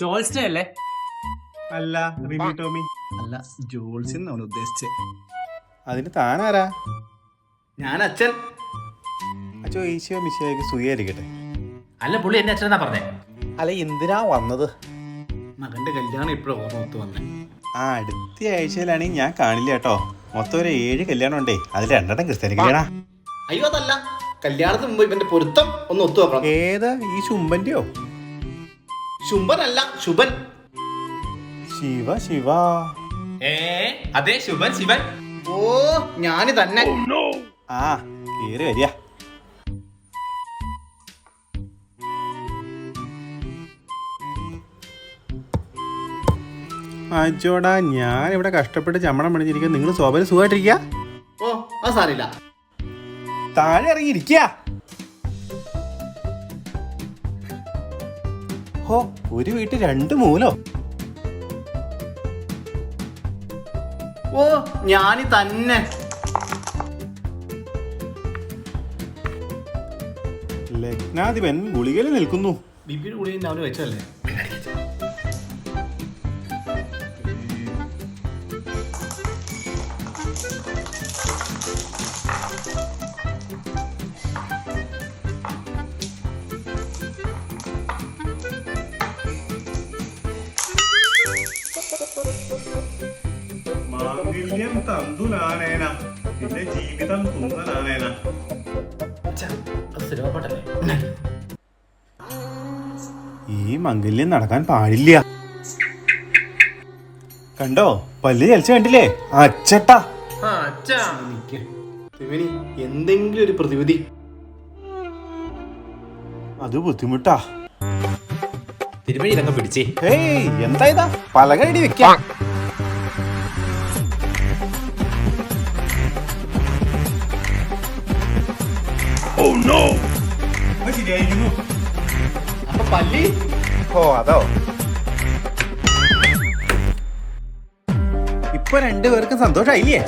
ജോൾസ്റ്റേ അല്ലേ? അല്ല, റിമി ടോമി. അല്ല, ജോൾസി എന്നാണ് ഉദ്ദേശിച്ചത്. അതിന് താനാരാ? ഞാൻ അച്ഛൻ. അച്ഛോ, ഈശോ മിശിഹായ്ക്ക് സുഖായിരിക്കട്ടെ. അല്ല, പുള്ളി എന്നെ അച്ഛനാ പറഞ്ഞേ. അല്ല, എന്തിനാ വന്നത്? മകന്റെ കല്യാണം ഇപ്പോഴും ഓർമ്മ വന്നേ. ആ, അടുത്ത ആഴ്ചയിലാണെങ്കിൽ ഞാൻ കാണില്ല കേട്ടോ. മൊത്തം ഒരു 7 കല്യാണം ഉണ്ടേ. അതിൽ 2 ക്രിസ്ത്യാനി കല്യാണ. അയ്യോ, അതല്ല, കല്യാണത്തിന് മുമ്പ് ഇവന്റെ പൊരുത്തം ഒന്ന് ഒത്തു നോക്കണം. ഏതാ? ഈ ശുംഭന്റെയോ? ശുംഭനല്ല, ശുഭൻ. ശിവ ശിവ. അതെ, ശുഭൻ ശിവൻ. ഓ, ഞാന് തന്നെ. ആ, കേറി വരിക. അജോടാ, ഞാനിവിടെ കഷ്ടപ്പെട്ട് ചമ്മണം പണിഞ്ഞിരിക്കുക. നിങ്ങൾ സ്വഭാവം സുഖമായിട്ടിരിക്കുക. ഓ, അത് സാരില്ല. താഴെ ഇറങ്ങിയിരിക്കുക. ഹോ, ഒരു വീട്ടിൽ 2 മൂലോ? ഓ, ഞാന് തന്നെ. ലഗ്നാധിപൻ ഗുളികയിൽ നിൽക്കുന്നു. ബിബിയുടെ കൂടി അവന് വെച്ചല്ലേ. മാംഗല്യം തന്തുനാനേന, പിന്നെ ജീവിതം തുന്നനാനേന. ഈ മംഗല്യം നടക്കാൻ പാടില്ല. കണ്ടോ, പല്ല് ചലിച്ച് കണ്ടില്ലേ? അച്ചട്ടാ. എന്തെങ്കിലും ഒരു പ്രതിവിധി. അത് ബുദ്ധിമുട്ടാ. തിരുവഴി ഇതങ്ങ് പിടിച്ചേ. ഏയ്, എന്താ ഇതാ? പലകടി വെക്കാം. ശരിയായിരിക്കുന്നു. അപ്പൊ പല്ലി. ഓ, അതോ. ഇപ്പൊ 2 പേർക്കും സന്തോഷായില്ലേ?